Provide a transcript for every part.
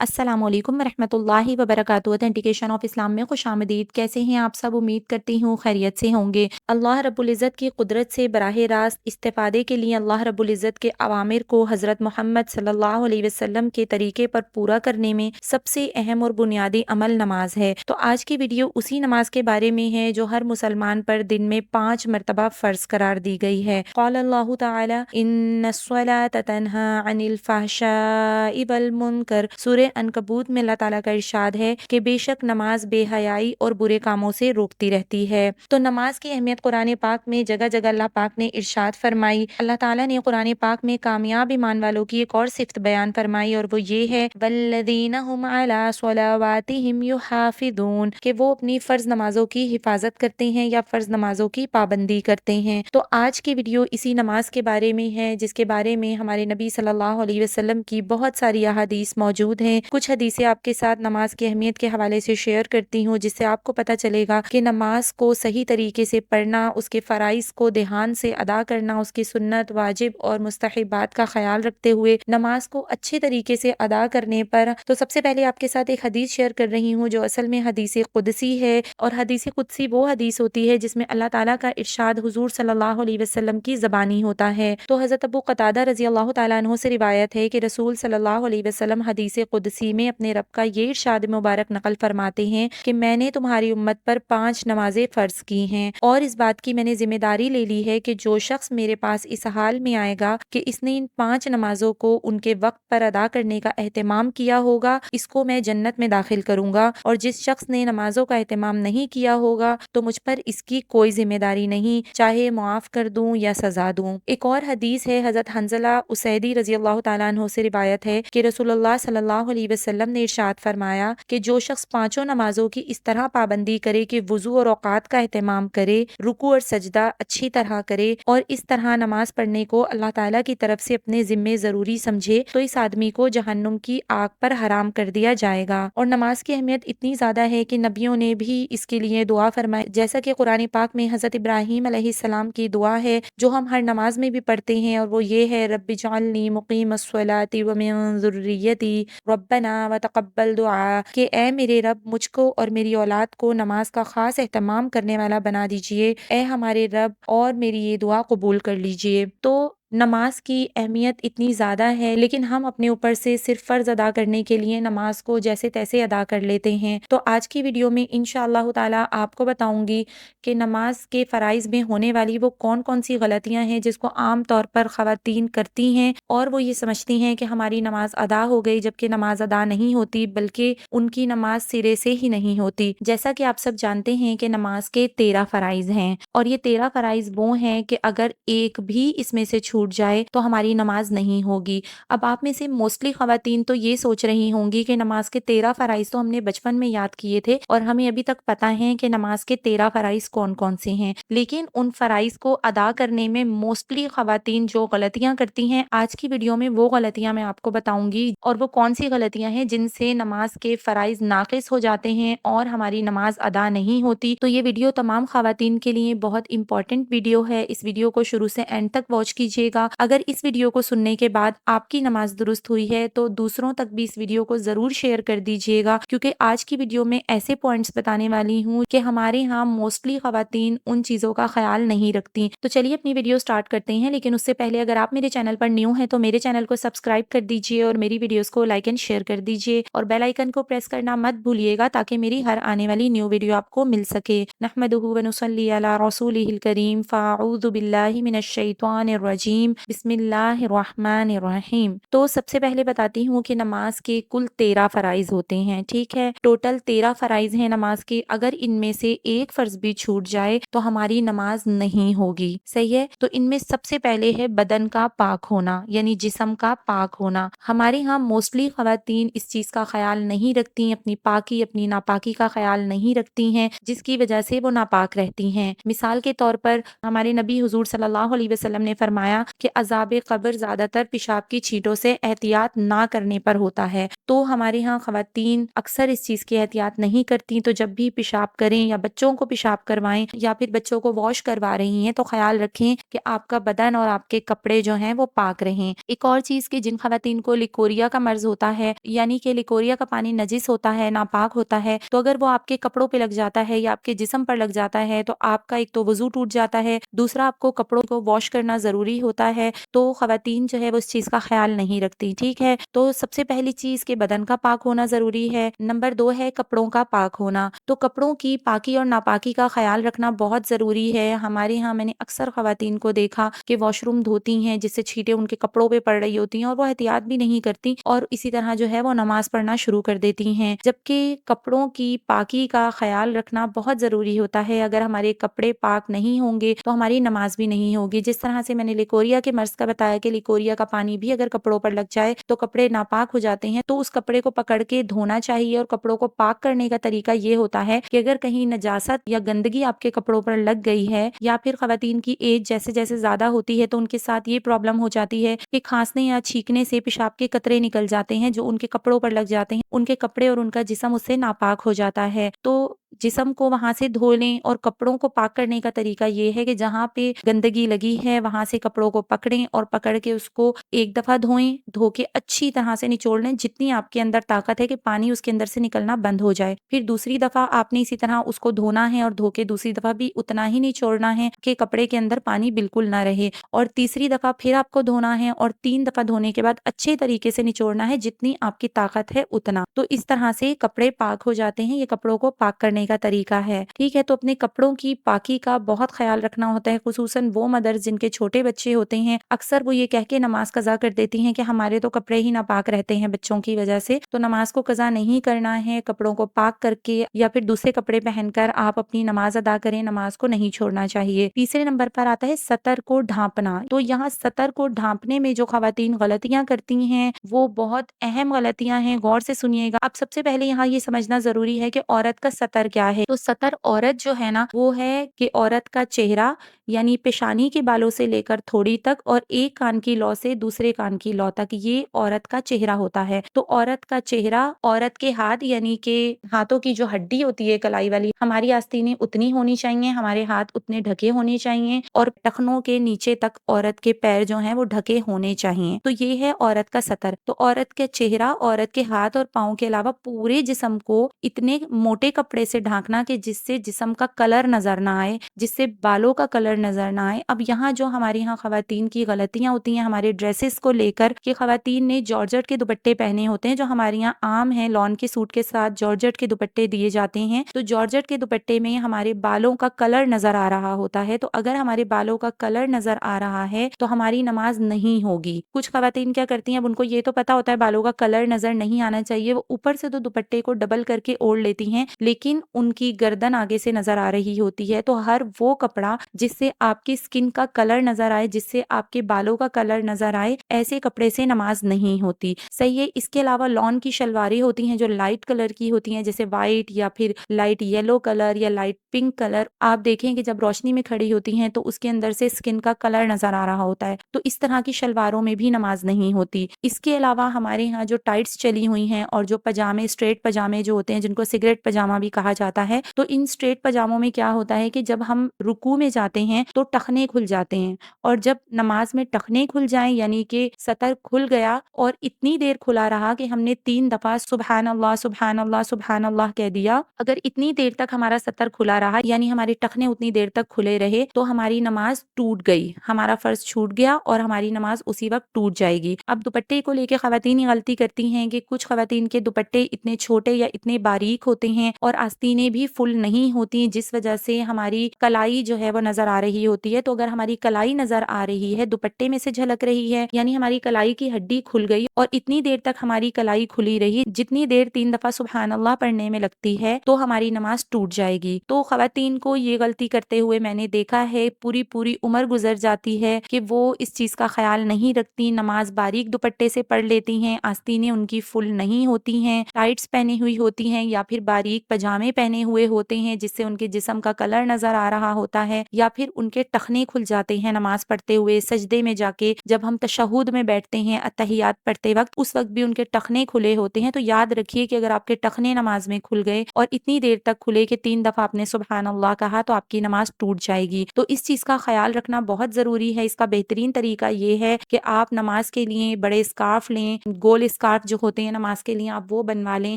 السلام علیکم ورحمۃ اللہ وبرکاتہ۔ اتھینٹیکیشن آف اسلام میں خوش آمدید۔ کیسے ہیں آپ سب؟ امید کرتی ہوں خیریت سے ہوں گے۔ اللہ رب العزت کی قدرت سے براہ راست استفادے کے لیے اللہ رب العزت کے اوامر کو حضرت محمد صلی اللہ علیہ وسلم کے طریقے پر پورا کرنے میں سب سے اہم اور بنیادی عمل نماز ہے۔ تو آج کی ویڈیو اسی نماز کے بارے میں ہے جو ہر مسلمان پر دن میں 5 مرتبہ فرض قرار دی گئی ہے۔ قال اللہ تعالی ان الصلاۃ تنہی عن الفحشاء والمنکر۔ سورہ عنکبوت میں اللہ تعالیٰ کا ارشاد ہے کہ بے شک نماز بے حیائی اور برے کاموں سے روکتی رہتی ہے۔ تو نماز کی اہمیت قرآن پاک میں جگہ جگہ اللہ پاک نے ارشاد فرمائی۔ اللہ تعالیٰ نے قرآن پاک میں کامیاب ایمان والوں کی ایک اور صفت بیان فرمائی اور وہ یہ ہے والذین هم علی صلواتہم یحافظون، کہ وہ اپنی فرض نمازوں کی حفاظت کرتے ہیں یا فرض نمازوں کی پابندی کرتے ہیں۔ تو آج کی ویڈیو اسی نماز کے بارے میں ہے جس کے بارے میں ہمارے نبی صلی اللہ علیہ وسلم کی بہت ساری احادیث موجود ہیں۔ کچھ حدیثیں آپ کے ساتھ نماز کی اہمیت کے حوالے سے شیئر کرتی ہوں جس سے آپ کو پتہ چلے گا کہ نماز کو صحیح طریقے سے پڑھنا، اس کے فرائض کو دھیان سے ادا کرنا، اس کی سنت، واجب اور مستحبات کا خیال رکھتے ہوئے نماز کو اچھے طریقے سے ادا کرنے پر۔ تو سب سے پہلے آپ کے ساتھ ایک حدیث شیئر کر رہی ہوں جو اصل میں حدیث قدسی ہے، اور حدیث قدسی وہ حدیث ہوتی ہے جس میں اللہ تعالیٰ کا ارشاد حضور صلی اللہ علیہ وسلم کی زبانی ہوتا ہے۔ تو حضرت ابو قتادہ رضی اللہ تعالیٰ عنہ سے روایت ہے کہ رسول صلی اللہ علیہ وسلم حدیث قدسی میں اپنے رب کا یہ ارشاد مبارک نقل فرماتے ہیں کہ میں نے تمہاری امت پر 5 نمازیں فرض کی ہیں، اور اس بات کی میں نے ذمہ داری لے لی ہے کہ جو شخص میرے پاس اس حال میں آئے گا کہ اس نے ان 5 نمازوں کو ان کے وقت پر ادا کرنے کا اہتمام کیا ہوگا، اس کو میں جنت میں داخل کروں گا، اور جس شخص نے نمازوں کا اہتمام نہیں کیا ہوگا تو مجھ پر اس کی کوئی ذمہ داری نہیں، چاہے معاف کر دوں یا سزا دوں۔ ایک اور حدیث ہے، حضرت حنظلہ اسیدی رضی اللہ تعالیٰ عنہ سے روایت ہے کہ رسول اللہ صلی اللہ علیہ وسلم نے ارشاد فرمایا کہ جو شخص 5 نمازوں کی اس طرح پابندی کرے کہ وضو اور اوقات کا اہتمام کرے، رکوع اور سجدہ اچھی طرح کرے، اور اس طرح نماز پڑھنے کو اللہ تعالیٰ کی طرف سے اپنے ذمے ضروری سمجھے، تو اس آدمی کو جہنم کی آگ پر حرام کر دیا جائے گا۔ اور نماز کی اہمیت اتنی زیادہ ہے کہ نبیوں نے بھی اس کے لیے دعا فرمائی، جیسا کہ قرآن پاک میں حضرت ابراہیم علیہ السلام کی دعا ہے جو ہم ہر نماز میں بھی پڑھتے ہیں، اور وہ یہ ہے رب اجعلنی مقیم الصلاۃ ومن ذریتی ربنا وتقبل دعا، کہ اے میرے رب مجھ کو اور میری اولاد کو نماز کا خاص اہتمام کرنے والا بنا دیجئے، اے ہمارے رب، اور میری یہ دعا قبول کر لیجئے۔ تو نماز کی اہمیت اتنی زیادہ ہے، لیکن ہم اپنے اوپر سے صرف فرض ادا کرنے کے لیے نماز کو جیسے تیسے ادا کر لیتے ہیں۔ تو آج کی ویڈیو میں انشاءاللہ تعالی آپ کو بتاؤں گی کہ نماز کے فرائض میں ہونے والی وہ کون کون سی غلطیاں ہیں جس کو عام طور پر خواتین کرتی ہیں، اور وہ یہ سمجھتی ہیں کہ ہماری نماز ادا ہو گئی، جبکہ نماز ادا نہیں ہوتی بلکہ ان کی نماز سرے سے ہی نہیں ہوتی۔ جیسا کہ آپ سب جانتے ہیں کہ نماز کے 13 فرائض ہیں، اور یہ 13 فرائض وہ ہیں کہ اگر ایک بھی اس میں سے چھوٹ جائے تو ہماری نماز نہیں ہوگی۔ اب آپ میں سے موسٹلی خواتین تو یہ سوچ رہی ہوں گی کہ نماز کے 13 فرائض تو ہم نے بچپن میں یاد کیے تھے اور ہمیں ابھی تک پتہ ہے کہ نماز کے 13 فرائض کون کون سے ہیں، لیکن ان فرائض کو ادا کرنے میں موسٹلی خواتین جو غلطیاں کرتی ہیں، آج کی ویڈیو میں وہ غلطیاں میں آپ کو بتاؤں گی، اور وہ کون سی غلطیاں ہیں جن سے نماز کے فرائض ناقص ہو جاتے ہیں اور ہماری نماز ادا نہیں ہوتی۔ تو یہ ویڈیو تمام خواتین کے لیے بہت امپورٹنٹ ویڈیو ہے، اس ویڈیو کو شروع سے اینڈ تک واچ کیجیے گا۔ اگر اس ویڈیو کو سننے کے بعد آپ کی نماز درست ہوئی ہے تو دوسروں تک بھی اس ویڈیو کو ضرور شیئر کر دیجیے گا، کیونکہ آج کی ویڈیو میں ایسے پوائنٹس بتانے والی ہوں کہ ہمارے ہاں موسٹلی خواتین ان چیزوں کا خیال نہیں رکھتی۔ تو چلیے اپنی ویڈیو سٹارٹ کرتے ہیں، لیکن اس سے پہلے اگر آپ میرے چینل پر نیو ہیں تو میرے چینل کو سبسکرائب کر دیجیے اور میری ویڈیوز کو لائک اینڈ شیئر کر دیجیے، اور بیل آئیکن کو پریس کرنا مت بھولیے گا تاکہ میری ہر آنے والی نیو ویڈیو آپ کو مل سکے۔ نحمدہ ونصلی علی رسولہ الکریم، فاعوذ باللہ من الشیطان الرجیم، بسم اللہ الرحمن الرحیم۔ تو سب سے پہلے بتاتی ہوں کہ نماز کے کل 13 فرائض ہوتے ہیں، ٹھیک ہے، ٹوٹل 13 فرائض ہیں نماز کے۔ اگر ان میں سے ایک فرض بھی چھوٹ جائے تو ہماری نماز نہیں ہوگی، صحیح ہے۔ تو ان میں سب سے پہلے ہے بدن کا پاک ہونا، یعنی جسم کا پاک ہونا۔ ہمارے ہاں موسٹلی خواتین اس چیز کا خیال نہیں رکھتی، اپنی پاکی اپنی ناپاکی کا خیال نہیں رکھتی ہیں، جس کی وجہ سے وہ ناپاک رہتی ہیں۔ مثال کے طور پر ہمارے نبی حضور صلی اللہ علیہ وسلم نے فرمایا کہ عذاب قبر زیادہ تر پیشاب کی چھینٹوں سے احتیاط نہ کرنے پر ہوتا ہے۔ تو ہمارے یہاں خواتین اکثر اس چیز کی احتیاط نہیں کرتی، تو جب بھی پیشاب کریں یا بچوں کو پیشاب کروائیں یا پھر بچوں کو واش کروا رہی ہیں تو خیال رکھیں کہ آپ کا بدن اور آپ کے کپڑے جو ہیں وہ پاک رہیں۔ ایک اور چیز کہ جن خواتین کو لیکوریا کا مرض ہوتا ہے، یعنی کہ لیکوریا کا پانی نجس ہوتا ہے، ناپاک ہوتا ہے، تو اگر وہ آپ کے کپڑوں پہ لگ جاتا ہے یا آپ کے جسم پر لگ جاتا ہے تو آپ کا ایک تو وضو ٹوٹ جاتا ہے، دوسرا آپ کو کپڑوں کو واش کرنا ضروری ہوتا ہے، تو خواتین جو ہے وہ اس چیز کا خیال نہیں رکھتی، ٹھیک ہے۔ تو سب سے پہلی چیز کہ بدن کا پاک ہونا ضروری ہے، نمبر 2 ہے کپڑوں کا پاک ہونا، تو کپڑوں کی پاکی اور ناپاکی کا خیال رکھنا بہت ضروری ہے۔ ہمارے یہاں میں نے اکثر خواتین کو دیکھا کہ واش روم دھوتی ہیں جس سے چھینٹیں ان کے کپڑوں پہ پڑ رہی ہوتی ہیں اور وہ احتیاط بھی نہیں کرتی اور اسی طرح جو ہے وہ نماز پڑھنا شروع کر دیتی ہیں، جبکہ کپڑوں کی پاکی کا خیال رکھنا بہت ضروری ہوتا ہے۔ اگر ہمارے کپڑے پاک نہیں ہوں گے تو ہماری نماز بھی نہیں ہوگی۔ جس طرح سے میں نے لیکوریا کے مرض کا بتایا کہ لیکوریا کا پانی بھی اگر کپڑوں پر لگ جائے تو کپڑے ناپاک ہو جاتے ہیں، تو اس کپڑے کو پکڑ کے دھونا چاہیے، اور کپڑوں کو پاک کرنے کا طریقہ یہ ہوتا ہے کہ اگر کہیں نجاست یا گندگی آپ کے کپڑوں پر لگ گئی ہے یا پھر خواتین کی ایج جیسے جیسے زیادہ ہوتی ہے تو ان کے ساتھ یہ پرابلم ہو جاتی ہے کہ کھانسنے یا چھینکنے سے پیشاب کے قطرے نکل جاتے ہیں جو ان کے کپڑوں پر لگ جاتے ہیں، ان کے کپڑے اور ان کا جسم اس سے ناپاک ہو جاتا ہے، تو جسم کو وہاں سے دھو لیں۔ اور کپڑوں کو پاک کرنے کا طریقہ یہ ہے کہ جہاں پہ گندگی لگی ہے وہاں سے کپڑوں کو پکڑیں اور پکڑ کے اس کو ایک دفعہ دھوئیں، دھو کے اچھی طرح سے نچوڑ لیں جتنی آپ کے اندر طاقت ہے کہ پانی اس کے اندر سے نکلنا بند ہو جائے، پھر دوسری دفعہ آپ نے اسی طرح اس کو دھونا ہے اور دھو کے دوسری دفعہ بھی اتنا ہی نچوڑنا ہے کہ کپڑے کے اندر پانی بالکل نہ رہے، اور تیسری دفعہ پھر آپ کو دھونا ہے اور 3 دفعہ دھونے کے بعد اچھے طریقے سے نچوڑنا ہے جتنی آپ کی طاقت ہے اتنا، تو اس طرح سے کپڑے پاک ہو جاتے ہیں۔ یہ کپڑوں کو پاک کرنے کا طریقہ ہے، ٹھیک ہے۔ تو اپنے کپڑوں کی پاکی کا بہت خیال رکھنا ہوتا ہے، خصوصاً وہ مدرس جن کے چھوٹے بچے ہوتے ہیں، اکثر وہ یہ کہہ کے نماز قضا کر دیتی ہیں کہ ہمارے تو کپڑے ہی ناپاک رہتے ہیں بچوں کی وجہ سے، تو نماز کو قضا نہیں کرنا ہے، کپڑوں کو پاک کر کے یا پھر دوسرے کپڑے پہن کر آپ اپنی نماز ادا کریں، نماز کو نہیں چھوڑنا چاہیے۔ تیسرے نمبر پر آتا ہے سطر کو ڈھانپنا، تو یہاں سطر کو ڈھانپنے میں جو خواتین غلطیاں کرتی ہیں وہ بہت اہم غلطیاں ہیں، غور سے سنیے گا۔ اب سب سے پہلے یہاں یہ سمجھنا ضروری ہے کہ عورت کا سطر کیا ہے، تو سطر عورت جو ہے نا وہ ہے کہ عورت کا چہرہ یعنی پیشانی کے بالوں سے لے کر تھوڑی تک اور ایک کان کی لو سے دوسرے کان کی لو تک، یہ عورت کا چہرہ ہوتا ہے۔ تو عورت کا چہرہ، عورت کے ہاتھ یعنی کہ ہاتھوں کی جو ہڈی ہوتی ہے کلائی والی، ہماری آستینیں اتنی ہونی چاہیے، ہمارے ہاتھ اتنے ڈھکے ہونے چاہیے، اور ٹخنوں کے نیچے تک عورت کے پیر جو ہیں وہ ڈھکے ہونے چاہیے، تو یہ ہے عورت کا سطر۔ تو عورت کا چہرہ، عورت کے ہاتھ اور پاؤں کے علاوہ پورے جسم کو اتنے موٹے کپڑے سے ڈھانکنا کہ جس سے جسم کا کلر نظر نہ آئے، جس سے بالوں کا کلر نظر نہ آئے۔ اب یہاں جو ہمارے یہاں خواتین کی غلطیاں ہوتی ہیں ہمارے ڈریسز کو لے کر کہ خواتین نے جارجٹ کے دوپٹے پہنے ہوتے ہیں، جو ہمارے یہاں عام ہیں، لون کے سوٹ کے ساتھ جارجٹ کے دوپٹے دیے جاتے ہیں، تو جارجٹ کے دوپٹے میں ہمارے بالوں کا کلر نظر آ رہا ہوتا ہے، تو اگر ہمارے بالوں کا کلر نظر آ رہا ہے تو ہماری نماز نہیں ہوگی۔ کچھ خواتین کیا کرتی ہیں، اب ان کو یہ تو پتا ہوتا ہے بالوں کا کلر نظر نہیں آنا چاہیے، وہ اوپر سے تو دوپٹے کو ڈبل کر کے اوڑھ لیتی ہیں لیکن ان کی گردن آگے سے نظر آ رہی ہوتی ہے، تو ہر وہ کپڑا جس سے آپ کی سکن کا کلر نظر آئے، جس سے آپ کے بالوں کا کلر نظر آئے، ایسے کپڑے سے نماز نہیں ہوتی، صحیح ہے۔ اس کے علاوہ لون کی شلواریں ہوتی ہیں جو لائٹ کلر کی ہوتی ہیں، جیسے وائٹ یا پھر لائٹ یلو کلر یا لائٹ پنک کلر، آپ دیکھیں کہ جب روشنی میں کھڑی ہوتی ہیں تو اس کے اندر سے سکن کا کلر نظر آ رہا ہوتا ہے، تو اس طرح کی شلواروں میں بھی نماز نہیں ہوتی۔ اس کے علاوہ ہمارے یہاں جو ٹائٹس چلی ہوئی ہیں اور جو پجامے، اسٹریٹ پجامے جو ہوتے ہیں جن کو سگریٹ پجامہ بھی کہا جاتا ہے، تو ان اسٹریٹ پجاموں میں کیا ہوتا ہے کہ جب ہم رکوع میں جاتے ہیں تو ٹخنے کھل جاتے ہیں، اور جب نماز میں ٹخنے کھل جائیں یعنی کہ سطر کھل گیا اور اتنی دیر کھلا رہا کہ ہم نے 3 دفعہ سبحان اللہ سبحان اللہ سبحان اللہ کہہ دیا، اگر اتنی دیر تک ہمارا سطر کھلا رہا یعنی ہمارے ٹخنے اتنی دیر تک کھلے رہے تو ہماری نماز ٹوٹ گئی، ہمارا فرض چھوٹ گیا اور ہماری نماز اسی وقت ٹوٹ جائے گی۔ اب دوپٹے کو لے کے خواتین ہی غلطی کرتی ہیں کہ کچھ خواتین کے دوپٹے اتنے چھوٹے یا اتنے باریک ہوتے ہیں اور آستینیں بھی فل نہیں ہوتی، جس وجہ سے ہماری کلائی جو ہے وہ نظر آ رہی ہوتی ہے، تو اگر ہماری کلائی نظر آ رہی ہے، دوپٹے میں سے جھلک رہی ہے، یعنی ہماری کلائی کی ہڈی کھل گئی اور اتنی دیر تک ہماری کلائی کھلی رہی جتنی دیر 3 دفعہ سبحان اللہ پڑھنے میں لگتی ہے، تو ہماری نماز ٹوٹ جائے گی۔ تو خواتین کو یہ غلطی کرتے ہوئے میں نے دیکھا ہے، پوری پوری عمر گزر جاتی ہے کہ وہ اس چیز کا خیال نہیں رکھتی، نماز باریک دوپٹے سے پڑھ لیتی ہیں، آستینیں ان کی فل نہیں ہوتی ہیں، ٹائٹس پہنی ہوئی ہوتی ہیں یا پھر باریک پجامے پاجامے پہنے ہوئے ہوتے ہیں جس سے ان کے جسم کا کلر نظر آ رہا ہوتا ہے، یا پھر ان کے ٹخنے کھل جاتے ہیں نماز پڑھتے ہوئے، سجدے میں جا کے جب ہم تشہد میں بیٹھتے ہیں اتحیات پڑھتے وقت، اس وقت بھی ان کے ٹخنے کھلے ہوتے ہیں، تو یاد رکھیے کہ اگر آپ کے ٹخنے نماز میں کھل گئے اور اتنی دیر تک کھلے کہ 3 دفعہ آپ نے سبحان اللہ کہا تو آپ کی نماز ٹوٹ جائے گی۔ تو اس چیز کا خیال رکھنا بہت ضروری ہے۔ اس کا بہترین طریقہ یہ ہے کہ آپ نماز کے لیے بڑے اسکارف لیں، گول اسکارف جو ہوتے ہیں نماز کے لیے آپ وہ بنوا لیں،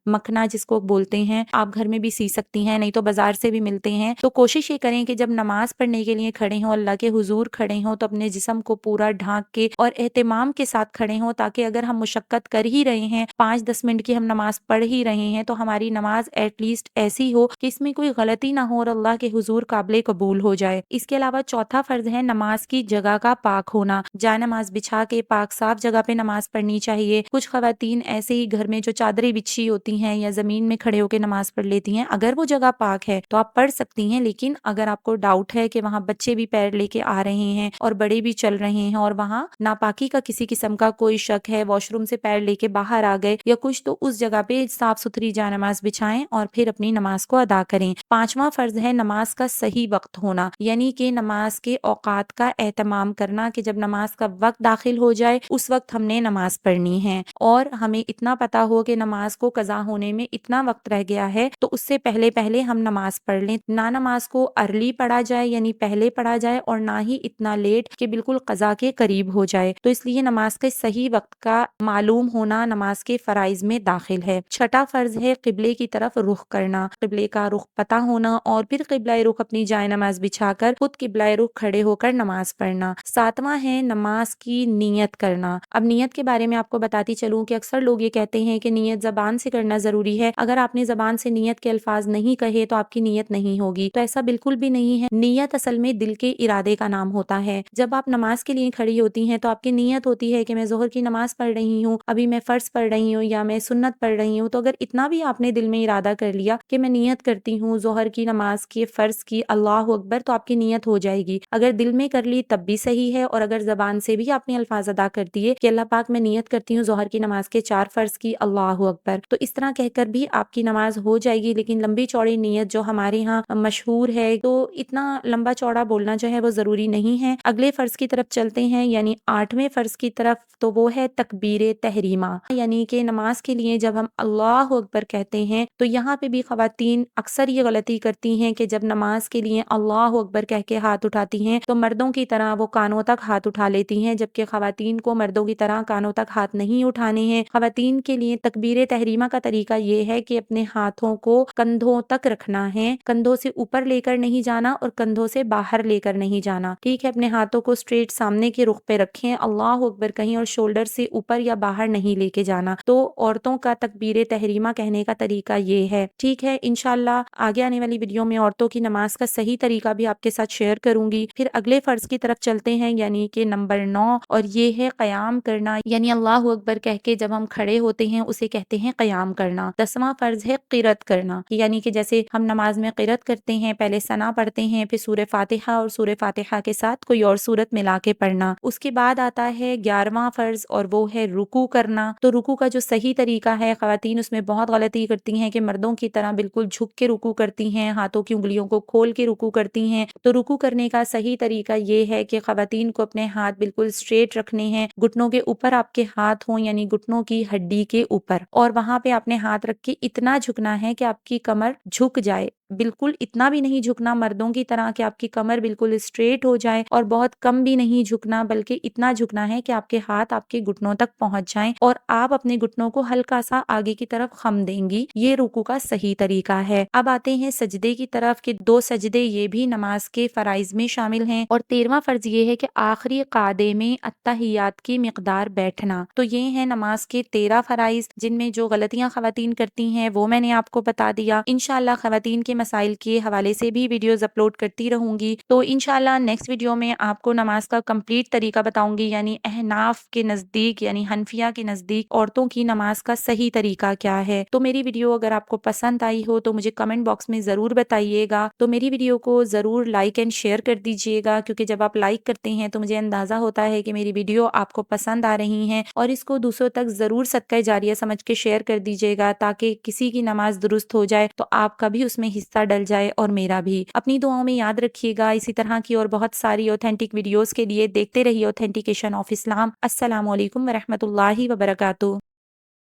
مکھنا جس کو بولتے ہیں، آپ گھر میں بھی سی سکتی ہیں، نہیں تو بازار سے بھی ملتے ہیں۔ تو کوشش یہ کریں کہ جب نماز پڑھنے کے لیے کھڑے ہوں، اللہ کے حضور کھڑے ہوں، تو اپنے جسم کو پورا ڈھانک کے اور اہتمام کے ساتھ کھڑے ہوں، تاکہ اگر ہم مشقت کر ہی رہے ہیں، 5-10 منٹ کی ہم نماز پڑھ ہی رہے ہیں، تو ہماری نماز ایٹ لیسٹ ایسی ہو کہ اس میں کوئی غلطی نہ ہو اور اللہ کے حضور قابل قبول ہو جائے۔ اس کے علاوہ چوتھا فرض ہے نماز کی جگہ کا پاک ہونا۔ جائے نماز بچھا کے پاک صاف جگہ پہ نماز پڑھنی چاہیے۔ کچھ خواتین ایسے ہی گھر میں جو چادریں بچھی ہوتی ہیں یا زمین میں کھڑے ہو کے نماز پڑھ لیتی ہیں، اگر وہ جگہ پاک ہے تو آپ پڑھ سکتی ہیں، لیکن اگر آپ کو ڈاؤٹ ہے کہ وہاں بچے بھی پیر لے کے آ رہے ہیں اور بڑے بھی چل رہے ہیں اور وہاں ناپاکی کا کسی قسم کا کوئی شک ہے، واش روم سے پیر لے کے باہر آ گئے یا کچھ، تو اس جگہ پہ صاف ستھری جائے نماز بچھائیں اور پھر اپنی نماز کو ادا کریں۔ پانچواں فرض ہے نماز کا صحیح وقت ہونا، یعنی کہ نماز کے اوقات کا اہتمام کرنا، کہ جب نماز کا وقت داخل ہو جائے اس وقت ہم نے نماز پڑھنی ہے، اور ہمیں اتنا پتا ہو کہ نماز کو قضا ہونے میں اتنا وقت رہ گیا ہے تو اس سے پہلے پہلے ہم نماز پڑھ لیں۔ نہ نماز کو ارلی پڑھا جائے یعنی پہلے پڑھا جائے، اور نہ ہی اتنا لیٹ کہ بالکل قضا کے قریب ہو جائے۔ تو اس لیے نماز کے صحیح وقت کا معلوم ہونا نماز کے فرائض میں داخل ہے۔ چھٹا فرض ہے قبلے کی طرف رخ کرنا، قبلے کا رخ پتہ ہونا، اور پھر قبلہ رخ اپنی جائے نماز بچھا کر خود قبلہ رخ کھڑے ہو کر نماز پڑھنا۔ ساتواں ہے نماز کی نیت کرنا۔ اب نیت کے بارے میں آپ کو بتاتی چلوں کہ اکثر لوگ یہ کہتے ہیں کہ نیت زبان سے کرنا ضروری ہے، اگر آپ نے زبان سے نیت کے الفاظ نہیں کہے تو آپ کی نیت نہیں ہوگی، تو ایسا بالکل بھی نہیں ہے۔ نیت اصل میں دل کے ارادے کا نام ہوتا ہے۔ جب آپ نماز کے لیے کھڑی ہوتی ہیں تو آپ کی نیت ہوتی ہے کہ میں ظہر کی نماز پڑھ رہی ہوں، ابھی میں فرض پڑھ رہی ہوں یا میں سنت پڑھ رہی ہوں، تو اگر اتنا بھی آپ نے دل میں ارادہ کر لیا کہ میں نیت کرتی ہوں ظہر کی نماز کی، فرض کی، اللہ اکبر، تو آپ کی نیت ہو جائے گی۔ اگر دل میں کر لی تب بھی صحیح ہے، اور اگر زبان سے بھی آپ نے الفاظ ادا کر دیے کہ اللہ پاک میں نیت کرتی ہوں ظہر کی نماز کے 4 فرض کی، اللہ اکبر، تو اس طرح کہہ کر بھی آپ کی نماز ہو جائے گی۔ لیکن لمبی چوڑی نیت جو ہمارے ہاں مشہور ہے، تو اتنا لمبا چوڑا بولنا جو ہے وہ ضروری نہیں ہے۔ اگلے فرض کی طرف چلتے ہیں، یعنی 8ویں فرض کی طرف، تو وہ ہے تکبیر تحریمہ، یعنی کہ نماز کے لیے جب ہم اللہ اکبر کہتے ہیں تو یہاں پہ بھی خواتین اکثر یہ غلطی کرتی ہیں کہ جب نماز کے لیے اللہ اکبر کہہ کے ہاتھ اٹھاتی ہیں تو مردوں کی طرح وہ کانوں تک ہاتھ اٹھا لیتی ہیں، جبکہ خواتین کو مردوں کی طرح کانوں تک ہاتھ نہیں اٹھانے ہیں۔ خواتین کے لیے تکبیر تحریمہ کا طریقہ یہ ہے کہ اپنے ہاتھوں کو کندھوں تک رکھنا ہے، کندھوں سے اوپر لے کر نہیں جانا اور کندھوں سے باہر لے کر نہیں جانا، ٹھیک ہے؟ اپنے ہاتھوں کو اسٹریٹ سامنے کے رخ پہ رکھیں، اللہ اکبر کہیں، اور شولڈر سے اوپر یا باہر نہیں لے کے جانا۔ تو عورتوں کا تکبیر تحریمہ کہنے کا طریقہ یہ ہے، ٹھیک ہے؟ انشاءاللہ آگے آنے والی ویڈیو میں عورتوں کی نماز کا صحیح طریقہ بھی آپ کے ساتھ شیئر کروں گی۔ پھر اگلے فرض کی طرف چلتے ہیں، یعنی کہ نمبر 9، اور یہ ہے قیام کرنا، یعنی اللہ اکبر کہہ کے جب ہم کھڑے ہوتے ہیں اسے کہتے ہیں قیام کرنا۔ 10واں فرض ہے قرات کرنا، یعنی کہ جیسے ہم نماز میں قرات کرتے ہیں، پہلے ثنا پڑھتے ہیں، پھر سورہ فاتحہ اور سورہ فاتحہ کے ساتھ کوئی اور سورت ملا کے پڑھنا۔ اس کے بعد آتا ہے 11واں فرض، اور وہ ہے رکوع کرنا۔ تو رکوع کا جو صحیح طریقہ ہے، خواتین اس میں بہت غلطی کرتی ہیں کہ مردوں کی طرح بالکل جھک کے رکوع کرتی ہیں، ہاتھوں کی انگلیوں کو کھول کے رکوع کرتی ہیں۔ تو رکوع کرنے کا صحیح طریقہ یہ ہے کہ خواتین کو اپنے ہاتھ بالکل اسٹریٹ رکھنے ہیں، گھٹنوں کے اوپر آپ کے ہاتھ ہوں، یعنی گھٹنوں کی ہڈی کے اوپر، اور وہاں پہ آپ نے ہاتھ رکھ کے اتنا جھکنا ہے کہ آپ کی کمر جھک جائے، بالکل اتنا بھی نہیں جھکنا مردوں کی طرح کہ آپ کی کمر بالکل اسٹریٹ ہو جائے، اور بہت کم بھی نہیں جھکنا، بلکہ اتنا جھکنا ہے کہ آپ کے ہاتھ آپ کے گھٹنوں تک پہنچ جائیں اور آپ اپنے گھٹنوں کو ہلکا سا آگے کی طرف خم دیں گی۔ یہ رکوع کا صحیح طریقہ ہے۔ اب آتے ہیں سجدے کی طرف، کہ 2 سجدے یہ بھی نماز کے فرائض میں شامل ہیں، اور 13واں فرض یہ ہے کہ آخری قعدے میں اتحیات کی مقدار بیٹھنا۔ تو یہ ہیں نماز کے 13 فرائض، جن میں جو غلطیاں خواتین کرتی ہیں وہ میں نے آپ کو بتا دیا۔ انشاءاللہ خواتین کے مسائل کے حوالے سے بھی ویڈیوز اپلوڈ کرتی رہوں گی۔ تو انشاءاللہ نیکسٹ ویڈیو میں آپ کو نماز کا کمپلیٹ طریقہ بتاؤں گی، یعنی احناف کے نزدیک یعنی حنفیہ کے نزدیک عورتوں کی نماز کا صحیح طریقہ کیا ہے۔ تو میری ویڈیو اگر آپ کو پسند آئی ہو تو مجھے کمنٹ باکس میں ضرور بتائیے گا۔ تو میری ویڈیو کو ضرور لائک اینڈ شیئر کر دیجیے گا، کیونکہ جب آپ لائک کرتے ہیں تو مجھے اندازہ ہوتا ہے کہ میری ویڈیو آپ کو پسند آ رہی ہیں، اور اس کو دوسروں تک ضرور صدقہ جاریہ سمجھ کے شیئر کر دیجیے گا، تاکہ کسی کی نماز درست ہو جائے تو آپ کا بھی اس میں حصہ ڈل جائے اور میرا بھی۔ اپنی دعاؤں میں یاد رکھیے گا۔ اسی طرح کی اور بہت ساری اوتھینٹک ویڈیوز کے لیے دیکھتے رہیے اوتھینٹیکیشن آف اسلام۔ السلام علیکم ورحمۃ اللہ وبرکاتہ۔